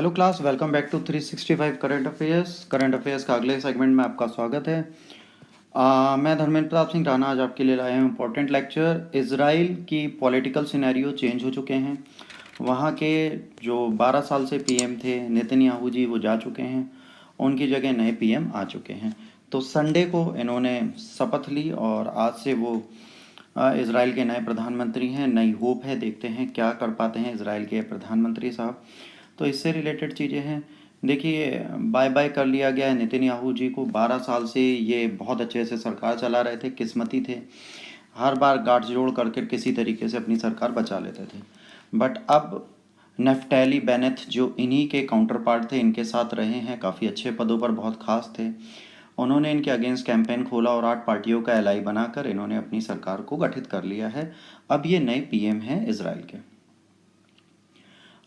Hello class, welcome back to 365 current affairs का अगले segment में आपका स्वागत है। मैं धर्मेंद्र प्रताप सिंह राणा आज आपके लिए लाया हूँ इम्पोर्टेंट लेक्चर। इजराइल की पॉलिटिकल सिनेरियो चेंज हो चुके हैं। वहाँ के जो 12 साल से पीएम थे नेतन्याहू जी, वो जा चुके हैं। उनकी जगह नए पीएम आ चुके हैं। तो संडे को इन्होंने शपथ ली और आज से वो इजराइल के नए प्रधानमंत्री हैं। नई होप है, देखते हैं क्या कर पाते हैं इजराइल के प्रधानमंत्री साहब। तो इससे रिलेटेड चीज़ें हैं। देखिए, बाय बाय कर लिया गया है नेतन्याहू जी को। 12 साल से ये बहुत अच्छे से सरकार चला रहे थे, किस्मती थे। हर बार गाठजोड़ करके किसी तरीके से अपनी सरकार बचा लेते थे। बट अब नफ्ताली बेनेट जो इन्हीं के काउंटर पार्ट थे, इनके साथ रहे हैं, काफ़ी अच्छे पदों पर, बहुत खास थे। उन्होंने इनके अगेंस्ट कैंपेन खोला और 8 पार्टियों का एलाई बनाकर इन्होंने अपनी सरकार को गठित कर लिया है। अब ये नए पीएम हैं इजराइल के।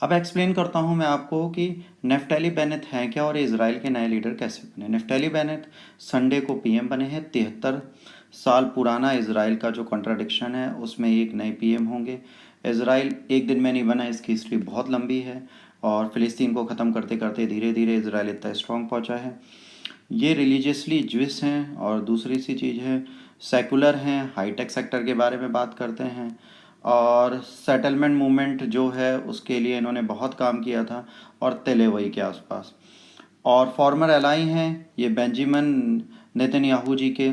अब एक्सप्लेन करता हूं मैं आपको कि नफ्ताली बेनेट हैं क्या और इजराइल के नए लीडर कैसे बने। नफ्ताली बेनेट संडे को पीएम बने हैं। 73 साल पुराना इजराइल का जो कॉन्ट्राडिक्शन है, उसमें एक नए पीएम होंगे। इजराइल एक दिन में नहीं बना, इसकी हिस्ट्री बहुत लंबी है और फ़िलिस्तीन को ख़त्म करते करते धीरे धीरे इजराइल इतना स्ट्रॉन्ग पहुंचा है। ये रिलीजियसली ज्विश हैं और दूसरी सी चीज़ है सेकुलर हैं, हाईटेक सेक्टर के बारे में बात करते हैं और सेटलमेंट मूवमेंट जो है उसके लिए इन्होंने बहुत काम किया था और तेलेवई के आसपास। और फॉर्मर एलाई हैं ये बेंजामिन नेतन्याहू जी के,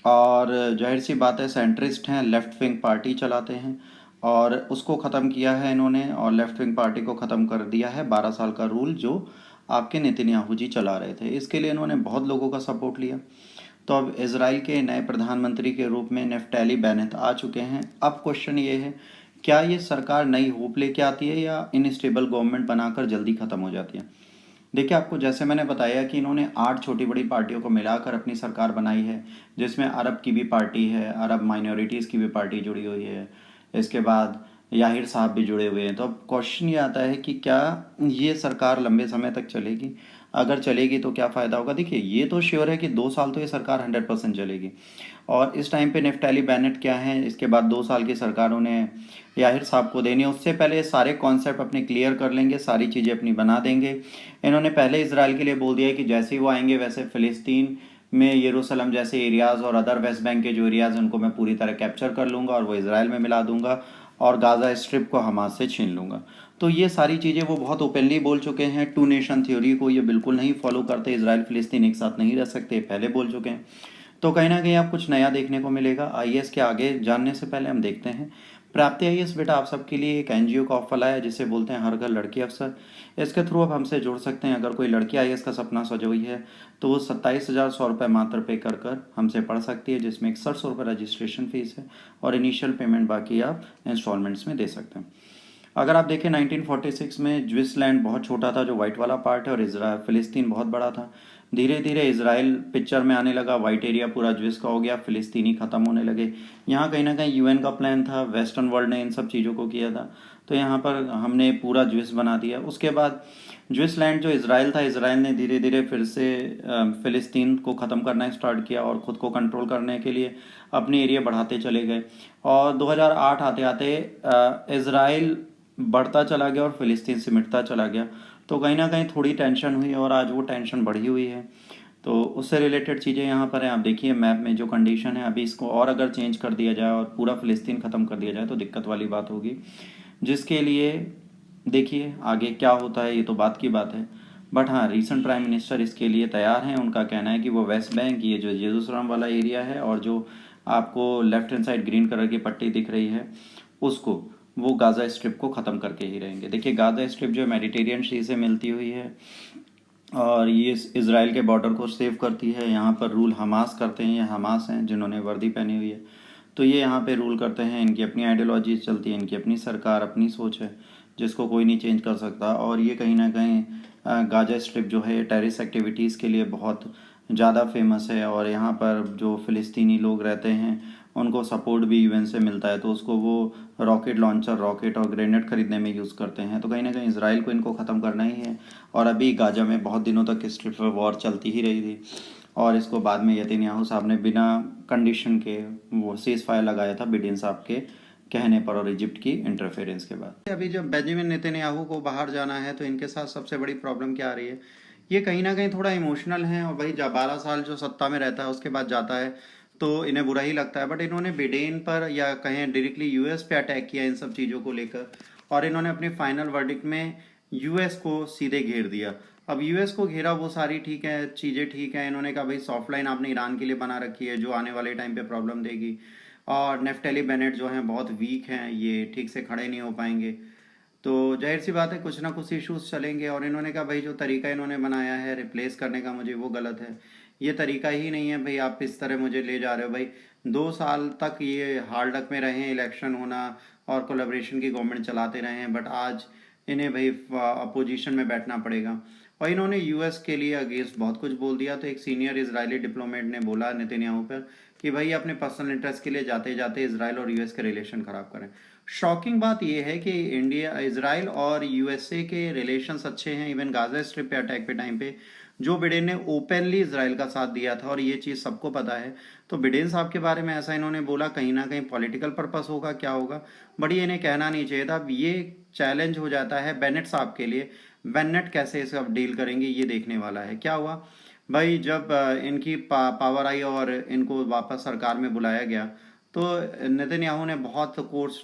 और जाहिर सी बात है सेंट्रिस्ट हैं, लेफ़्ट विंग पार्टी चलाते हैं और उसको ख़त्म किया है इन्होंने और लेफ़्ट विंग पार्टी को ख़त्म कर दिया है। 12 साल का रूल जो आपके नेतन्याहू जी चला रहे थे, इसके लिए इन्होंने बहुत लोगों का सपोर्ट लिया। तो अब इजराइल के नए प्रधानमंत्री के रूप में नफ्ताली बेनेट आ चुके हैं। अब क्वेश्चन ये है, क्या ये सरकार नई होप लेके आती है या इनस्टेबल गवर्नमेंट बनाकर जल्दी ख़त्म हो जाती है। देखिए, आपको जैसे मैंने बताया कि इन्होंने 8 छोटी बड़ी पार्टियों को मिलाकर अपनी सरकार बनाई है, जिसमें अरब की भी पार्टी है, अरब माइनॉरिटीज़ की भी पार्टी जुड़ी हुई है, इसके बाद याहिर साहब भी जुड़े हुए हैं। तो अब क्वेश्चन ये आता है कि क्या ये सरकार लंबे समय तक चलेगी। अगर चलेगी तो क्या फ़ायदा होगा। देखिए, ये तो श्योर है कि 2 साल तो ये सरकार 100% चलेगी। और इस टाइम पे नफ्ताली बेनेट क्या है, इसके बाद 2 साल की सरकार उन्हें याहिर साहब को देनी है। उससे पहले सारे कॉन्सेप्ट अपने क्लियर कर लेंगे, सारी चीज़ें अपनी बना देंगे। इन्होंने पहले इसराइल के लिए बोल दिया है कि जैसे ही वो आएंगे वैसे फ़िलिस्तीन में यरूशलेम जैसे एरियाज़ और अदर वेस्ट बैंक के जो एरियाज़ हैं उनको मैं पूरी तरह कैप्चर कर लूँगा और वो इसराइल में मिला दूंगा और गाज़ा स्ट्रिप को हमास से छीन लूँगा। तो ये सारी चीज़ें वो बहुत ओपनली बोल चुके हैं। 2 नेशन थ्योरी को ये बिल्कुल नहीं फॉलो करते। इसराइल फ़िलिस्तीन एक साथ नहीं रह सकते, पहले बोल चुके हैं। तो कहीं ना कहीं आप कुछ नया देखने को मिलेगा। आईएएस के आगे जानने से पहले हम देखते हैं प्राप्ति आईएएस। बेटा, आप सबके लिए एक एनजीओ का ऑफर आया है जिसे बोलते हैं हर घर लड़की अफसर। इसके थ्रू आप हमसे जुड़ सकते हैं। अगर कोई लड़की आईएएस का सपना सजोई है तो वो 27,100 रुपये मात्र पे कर कर हमसे पढ़ सकती है, जिसमें 6100 रुपये रजिस्ट्रेशन फीस है और इनिशियल पेमेंट बाकी आप इंस्टॉलमेंट्स में दे सकते हैं। अगर आप देखें 1946 में ज्विसलैंड बहुत छोटा था, जो वाइट वाला पार्ट है, और इसराइल फ़िलिस्तीन बहुत बड़ा था। धीरे धीरे इसराइल पिक्चर में आने लगा, वाइट एरिया पूरा ज्विस का हो गया, फ़िलिस्तीनी ख़त्म होने लगे। यहाँ कहीं ना कहीं यूएन का प्लान था, वेस्टर्न वर्ल्ड ने इन सब चीज़ों को किया था, तो यहाँ पर हमने पूरा ज्विस बना दिया। उसके बाद ज्विसलैंड जो इसराइल था, इसराइल ने धीरे धीरे फिर से फ़िलिस्तीन को ख़त्म करना स्टार्ट किया और ख़ुद को कंट्रोल करने के लिए अपने एरिया बढ़ाते चले गए। और 2008 आते आते इसराइल बढ़ता चला गया और फ़िलिस्तीन सिमटता चला गया। तो कहीं ना कहीं थोड़ी टेंशन हुई और आज वो टेंशन बढ़ी हुई है। तो उससे रिलेटेड चीज़ें यहाँ पर हैं। आप देखिए मैप में जो कंडीशन है, अभी इसको और अगर चेंज कर दिया जाए और पूरा फ़िलिस्तीन ख़त्म कर दिया जाए तो दिक्कत वाली बात होगी, जिसके लिए देखिए आगे क्या होता है, ये तो बात की बात है। बट हाँ, रीसेंट प्राइम मिनिस्टर इसके लिए तैयार हैं। उनका कहना है कि वो वेस्ट बैंक, ये जो यरूशलेम वाला एरिया है और जो आपको left hand side green colour की पट्टी दिख रही है, उसको वो गाज़ा स्ट्रिप को ख़त्म करके ही रहेंगे। देखिए, गाज़ा स्ट्रिप जो मेडिटेरियन सी से मिलती हुई है और ये इसराइल के बॉर्डर को सेव करती है। यहाँ पर रूल हमास करते हैं, ये हमास हैं जिन्होंने वर्दी पहनी हुई है, तो ये यहाँ पे रूल करते हैं। इनकी अपनी आइडियोलॉजी चलती है, इनकी अपनी सरकार, अपनी सोच है जिसको कोई नहीं चेंज कर सकता। और ये कहीं ना कहीं गाज़ा स्ट्रिप जो है टेररिस्ट एक्टिविटीज़ के लिए बहुत ज़्यादा फेमस है और यहाँ पर जो फ़िलिस्तीनी लोग रहते हैं उनको सपोर्ट भी यूएन से मिलता है, तो उसको वो रॉकेट लॉन्चर, रॉकेट और ग्रेनेड खरीदने में यूज़ करते हैं। तो कहीं ना कहीं इसराइल को इनको ख़त्म करना ही है। और अभी गाज़ा में बहुत दिनों तक स्ट्रिप पर वॉर चलती ही रही थी और इसको बाद में नेतन्याहू साहब ने बिना कंडीशन के वो सीज़ फायर लगाया था बिडेन साहब के कहने पर और इजिप्ट की इंटरफेरेंस के बाद। अभी जब बेंजामिन नेतन्याहू को बाहर जाना है तो इनके साथ सबसे बड़ी प्रॉब्लम क्या आ रही है, ये कहीं ना कहीं थोड़ा इमोशनल है। और भाई जब 12 साल जो सत्ता में रहता है उसके बाद जाता है तो इन्हें बुरा ही लगता है। बट इन्होंने बिडेन पर या कहें डायरेक्टली यूएस पे अटैक किया इन सब चीज़ों को लेकर, और इन्होंने अपने फाइनल वर्डिक्ट में यूएस को सीधे घेर दिया। अब यूएस को घेरा वो सारी ठीक है, चीज़ें ठीक है। इन्होंने कहा भाई सॉफ्ट लाइन आपने ईरान के लिए बना रखी है जो आने वाले टाइम पे प्रॉब्लम देगी, और नेफ्टेली बेनेट जो हैं बहुत वीक हैं, ये ठीक से खड़े नहीं हो पाएंगे। तो जाहिर सी बात है कुछ ना कुछ इश्यूज चलेंगे। और इन्होंने कहा भाई जो तरीका इन्होंने बनाया है रिप्लेस करने का मुझे, वो गलत है। ये तरीका ही नहीं है भाई, आप इस तरह मुझे ले जा रहे हो। भाई 2 साल तक ये हार्ड लक में रहे, इलेक्शन होना और कोलैबोरेशन की गवर्नमेंट चलाते रहे हैं, बट आज इन्हें भाई अपोजिशन में बैठना पड़ेगा। और इन्होंने यूएस के लिए अगेंस्ट बहुत कुछ बोल दिया। तो एक सीनियर इजरायली डिप्लोमेट ने बोला नेतन्याहू पर कि भाई अपने पर्सनल इंटरेस्ट के लिए जाते जाते इसराइल और यूएस के रिलेशन ख़राब करें। शॉकिंग बात यह है कि इंडिया, इसराइल और यूएसए के रिलेशंस अच्छे हैं। इवन गाजा स्ट्रिप पे अटैक पे टाइम पे जो बिडेन ने ओपनली इसराइल का साथ दिया था, और ये चीज़ सबको पता है। तो बिडेन साहब के बारे में ऐसा इन्होंने बोला, कहीं ना कहीं पॉलिटिकल पर्पस होगा, क्या होगा, बट ये इन्हें कहना नहीं चाहिए था। अब ये चैलेंज हो जाता है बेनेट साहब के लिए। बेनेट कैसे इसे अब डील करेंगे ये देखने वाला है। क्या हुआ भाई, जब इनकी पावर आई और इनको वापस सरकार में बुलाया गया, तो नेतन्याहू ने बहुत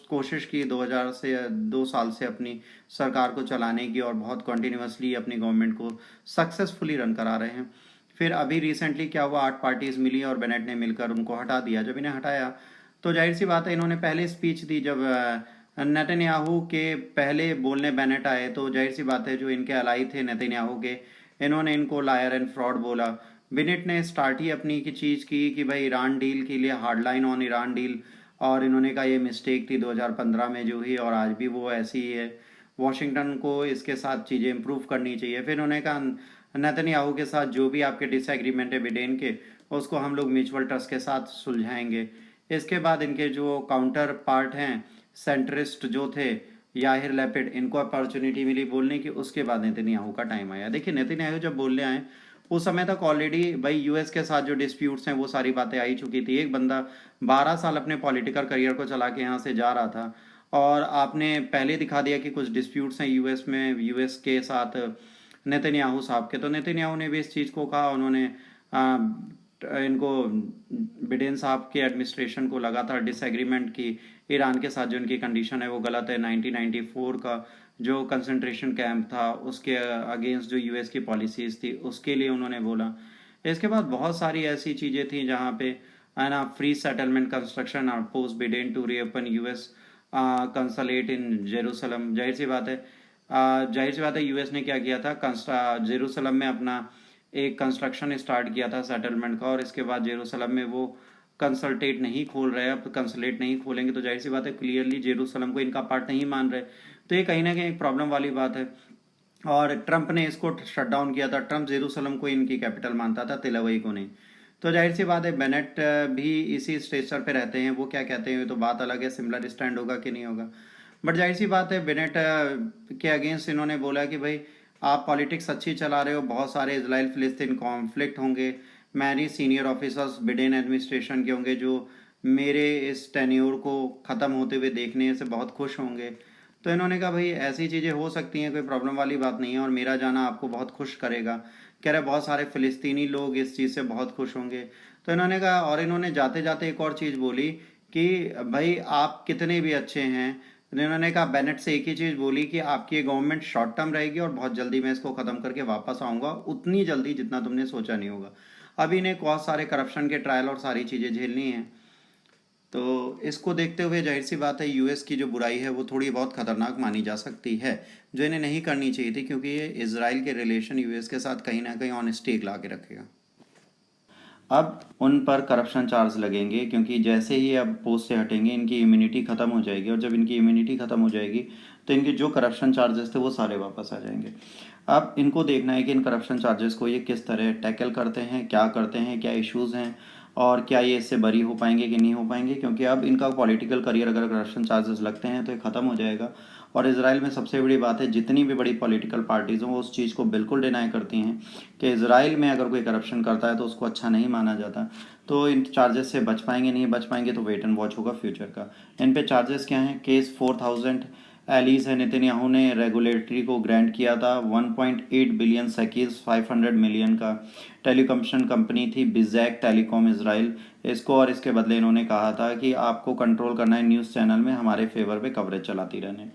कोशिश की 2 साल से अपनी सरकार को चलाने की, और बहुत कंटिन्यूसली अपनी गवर्नमेंट को सक्सेसफुली रन करा रहे हैं। फिर अभी रिसेंटली क्या हुआ, 8 पार्टीज मिली और बेनेट ने मिलकर उनको हटा दिया। जब इन्हें हटाया तो जाहिर सी बात है इन्होंने पहले स्पीच दी। जब नेतन्याहू के पहले बोलने बेनेट आए तो जाहिर सी बात है जो इनके अलाई थे नेतन्याहू के, इन्होंने इनको लायर एंड फ्रॉड बोला। बेनेट ने स्टार्ट ही अपनी की चीज़ की कि भाई ईरान डील के लिए hard line on Iran deal, और इन्होंने कहा ये मिस्टेक थी 2015 में जो हुई, और आज भी वो ऐसी ही है। वॉशिंगटन को इसके साथ चीज़ें इम्प्रूव करनी चाहिए। फिर उन्होंने कहा नेतन्याहू के साथ जो भी आपके डिसएग्रीमेंट है बिडेन के, उसको हम लोग म्यूचुअल ट्रस्ट के साथ सुलझाएंगे। इसके बाद इनके जो काउंटर पार्ट हैं सेंट्रिस्ट जो थे याहिर लैपिड, इनको अपॉर्चुनिटी मिली बोलने की। उसके बाद नेतन्याहू का टाइम आया। देखिए नेतन्याहू जब बोलने आए उस समय तक ऑलरेडी भाई यूएस के साथ जो डिस्प्यूट्स हैं वो सारी बातें आई चुकी थी। एक बंदा 12 साल अपने पॉलिटिकल करियर को चला के यहाँ से जा रहा था, और आपने पहले दिखा दिया कि कुछ डिस्प्यूट्स हैं यूएस में, यूएस के साथ नेतन्याहू साहब के। तो नेतन्याहू ने भी इस चीज़ को कहा। उन्होंने इनको बिडेन साहब के एडमिनिस्ट्रेशन को लगातार डिसएग्रीमेंट की ईरान के साथ जो इनकी कंडीशन है वो गलत है। 1994 का जो कंसंट्रेशन कैंप था उसके अगेंस्ट जो यूएस की पॉलिसीज थी उसके लिए उन्होंने बोला। इसके बाद बहुत सारी ऐसी चीज़ें थी जहाँ पे है ना, फ्री सेटलमेंट कंस्ट्रक्शन और post Biden to reopen US consulate in Jerusalem. जाहिर सी बात है यूएस ने क्या किया था, जेरूसलम में अपना एक कंस्ट्रक्शन स्टार्ट किया था सेटलमेंट का, और इसके बाद जेरूसलम में वो कंसल्टेट नहीं खोल रहे। अब कंसुलेट नहीं खोलेंगे तो जाहिर सी बात है क्लियरली जेरूसलम को इनका पार्ट नहीं मान रहे। तो ये कहीं ना कहीं एक प्रॉब्लम वाली बात है। और ट्रंप ने इसको शट डाउन किया था। ट्रंप जेरूसलम को इनकी कैपिटल मानता था, तेलवई को नहीं। तो जाहिर सी बात है बेनेट भी इसी स्टेचर पे रहते हैं। वो क्या कहते हैं तो बात अलग है, सिमिलर स्टैंड होगा कि नहीं होगा। बट जाहिर सी बात है बेनेट के अगेंस्ट इन्होंने बोला कि भाई आप पॉलिटिक्स अच्छी चला रहे हो, बहुत सारे इजराइल फिलिस्तीन कॉन्फ्लिक्ट होंगे, many senior officers Biden administration के होंगे जो मेरे इस टेन्योर को ख़त्म होते हुए देखने से बहुत खुश होंगे। तो इन्होंने कहा भाई ऐसी चीज़ें हो सकती हैं, कोई प्रॉब्लम वाली बात नहीं है, और मेरा जाना आपको बहुत खुश करेगा। कह रहे बहुत सारे फ़िलिस्तीनी लोग इस चीज़ से बहुत खुश होंगे। तो इन्होंने कहा, और इन्होंने जाते जाते एक और चीज़ बोली कि भाई आप कितने भी अच्छे हैं। इन्होंने कहा बेनेट से एक ही चीज़ बोली कि आपकी गवर्नमेंट शॉर्ट टर्म रहेगी और बहुत जल्दी मैं इसको ख़त्म करके वापस आऊँगा, उतनी जल्दी जितना तुमने सोचा नहीं होगा। अभी इन्हें बहुत सारे करप्शन के ट्रायल और सारी चीज़ें झेलनी हैं। तो इसको देखते हुए जाहिर सी बात है यूएस की जो बुराई है वो थोड़ी बहुत खतरनाक मानी जा सकती है, जो इन्हें नहीं करनी चाहिए थी, क्योंकि ये इसराइल के रिलेशन यूएस के साथ कहीं ना कहीं ऑन स्टेक ला के रखेगा। अब उन पर करप्शन चार्ज लगेंगे, क्योंकि जैसे ही अब पोस्ट से हटेंगे इनकी इम्यूनिटी ख़त्म हो जाएगी, और जब इनकी इम्यूनिटी ख़त्म हो जाएगी तो इनके जो करप्शन चार्जेस थे वो सारे वापस आ जाएंगे। अब इनको देखना है कि इन करप्शन चार्जेस को ये किस तरह टैकल करते हैं, क्या करते हैं, क्या इश्यूज़ हैं, और क्या ये इससे बरी हो पाएंगे कि नहीं हो पाएंगे। क्योंकि अब इनका पॉलिटिकल करियर अगर करप्शन चार्जेस लगते हैं तो ये ख़त्म हो जाएगा, और इसराइल में सबसे बड़ी बात है, जितनी भी बड़ी पॉलिटिकल पार्टीज़ हों वो उस चीज़ को बिल्कुल डिनाई करती हैं कि इसराइल में अगर कोई करप्शन करता है तो उसको अच्छा नहीं माना जाता। तो इन चार्जेस से बच पाएंगे, नहीं बच पाएंगे तो वेट एंड वॉच होगा फ्यूचर का। इन पे चार्जेस क्या हैं? केस 4000 एलिस है, नेतन्याहू ने रेगुलेटरी को ग्रांट किया था 1.8 बिलियन सेकीज, 500 मिलियन का। टेलीकम्युनिकेशन कंपनी थी बिजैक टेलीकॉम इसराइल इसको, और इसके बदले इन्होंने कहा था कि आपको कंट्रोल करना है न्यूज़ चैनल में, हमारे फेवर पे कवरेज चलाती रहने।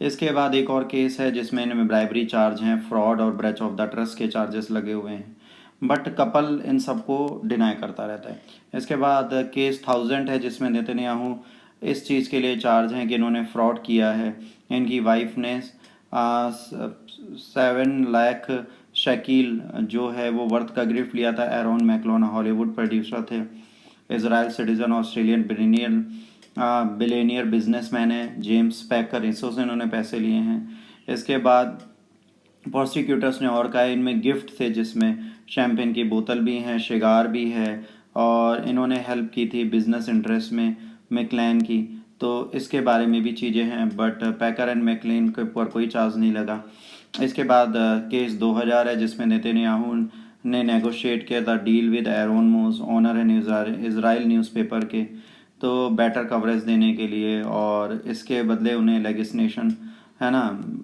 इसके बाद एक और केस है जिसमें इनमें ब्राइबरी चार्ज हैं, फ्रॉड और ब्रेच ऑफ द ट्रस्ट के चार्जेस लगे हुए हैं, बट कपल इन सबको डिनाई करता रहता है। इसके बाद केस 1000 है जिसमें नेतन्याहू इस चीज़ के लिए चार्ज हैं कि इन्होंने फ्रॉड किया है। इनकी वाइफ ने 7 लाख शकील जो है वो वर्थ का गिफ्ट लिया था। एरोन मैकलोन हॉलीवुड प्रोड्यूसर थे, Israel citizen, Australian billionaire businessman है जेम्स पैकर, इसो से इन्होंने पैसे लिए हैं। इसके बाद प्रोसिक्यूटर्स ने और कहा इनमें गिफ्ट थे जिसमें शैम्पेन की बोतल भी है, शिगार भी है, और इन्होंने हेल्प की थी बिजनेस इंटरेस्ट में मैकलेन की। तो इसके बारे में भी चीज़ें हैं, बट पैकर एंड मैकलेन के ऊपर कोई चार्ज नहीं लगा। इसके बाद केस 2000 है जिसमें नेतन्याहू ने नेगोशिएट किया था डील विद एरोन मोस, ओनर एंड इसराइल न्यूज़पेपर के, तो बेटर कवरेज देने के लिए, और इसके बदले उन्हें लेगिस्लेशन है ना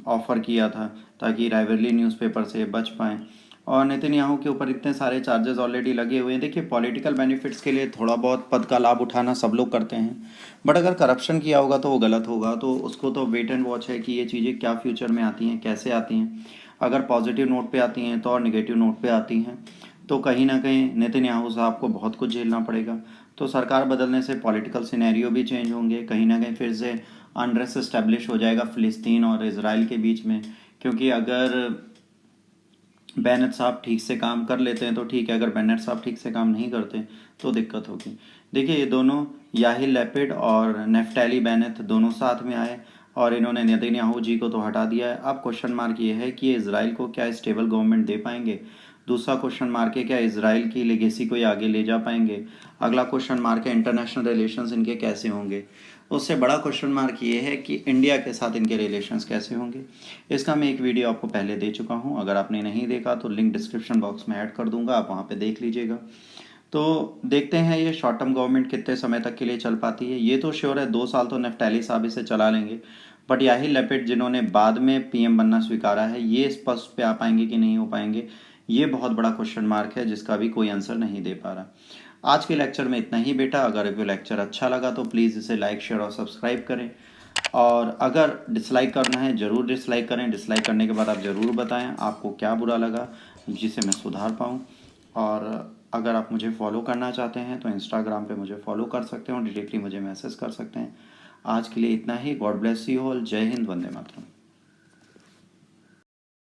ऑफ़र किया था ताकि राइवरली न्यूज़पेपर से बच पाएँ। और नेतन्याहू के ऊपर इतने सारे चार्जेस ऑलरेडी लगे हुए हैं। देखिए, पॉलिटिकल बेनिफिट्स के लिए थोड़ा बहुत पद का लाभ उठाना सब लोग करते हैं, बट अगर करप्शन किया होगा तो वो गलत होगा। तो उसको तो वेट एंड वॉच है कि ये चीज़ें क्या फ्यूचर में आती हैं, कैसे आती हैं। अगर पॉजिटिव नोट पे आती हैं तो, और नेगेटिव नोट पे आती हैं तो कहीं ना कहीं नेतन्याहू साहब को बहुत कुछ झेलना पड़ेगा। तो सरकार बदलने से पॉलिटिकल सिनेरियो भी चेंज होंगे, कहीं ना कहीं फिर से अनरेस्ट इस्टेब्लिश हो जाएगा फ़िलिस्तीन और इसराइल के बीच में। क्योंकि अगर बेनेट साहब ठीक से काम कर लेते हैं तो ठीक है, अगर बेनेट साहब ठीक से काम नहीं करते तो दिक्कत होगी। देखिए, ये दोनों याहिर लैपिड और नेफ्टैली बेनेट दोनों साथ में आए और इन्होंने नेतन्याहू जी को तो हटा दिया है। अब क्वेश्चन मार्क ये है कि ये इसराइल को क्या स्टेबल गवर्नमेंट दे पाएंगे। दूसरा क्वेश्चन मार्क है क्या इसराइल की लेगेसी को ये आगे ले जा पाएंगे। अगला क्वेश्चन मार्क है इंटरनेशनल रिलेशंस इनके कैसे होंगे। उससे बड़ा क्वेश्चन मार्क ये है कि इंडिया के साथ इनके रिलेशंस कैसे होंगे। इसका मैं एक वीडियो आपको पहले दे चुका हूँ, अगर आपने नहीं देखा तो लिंक डिस्क्रिप्शन बॉक्स में ऐड कर दूंगा, आप वहाँ पे देख लीजिएगा। तो देखते हैं ये शॉर्ट टर्म गवर्नमेंट कितने समय तक के लिए चल पाती है। ये तो श्योर है 2 साल तो नेफ्टैली साहब इसे चला लेंगे, बट याहिर लैपिड जिन्होंने बाद में पीएम बनना स्वीकारा है, ये इस पोस्ट पे आ पाएंगे कि नहीं हो पाएंगे, ये बहुत बड़ा क्वेश्चन मार्क है जिसका भी कोई आंसर नहीं दे पा रहा। आज के लेक्चर में इतना ही बेटा। अगर आपको लेक्चर अच्छा लगा तो प्लीज़ इसे लाइक, शेयर और सब्सक्राइब करें, और अगर डिसलाइक करना है ज़रूर डिसलाइक करें। डिसलाइक करने के बाद आप ज़रूर बताएं आपको क्या बुरा लगा, जिसे मैं सुधार पाऊँ। और अगर आप मुझे फॉलो करना चाहते हैं तो इंस्टाग्राम पे मुझे फॉलो कर सकते हैं और डायरेक्टली मुझे मैसेज कर सकते हैं। आज के लिए इतना ही। God bless you all. जय हिंद, वंदे मातरम।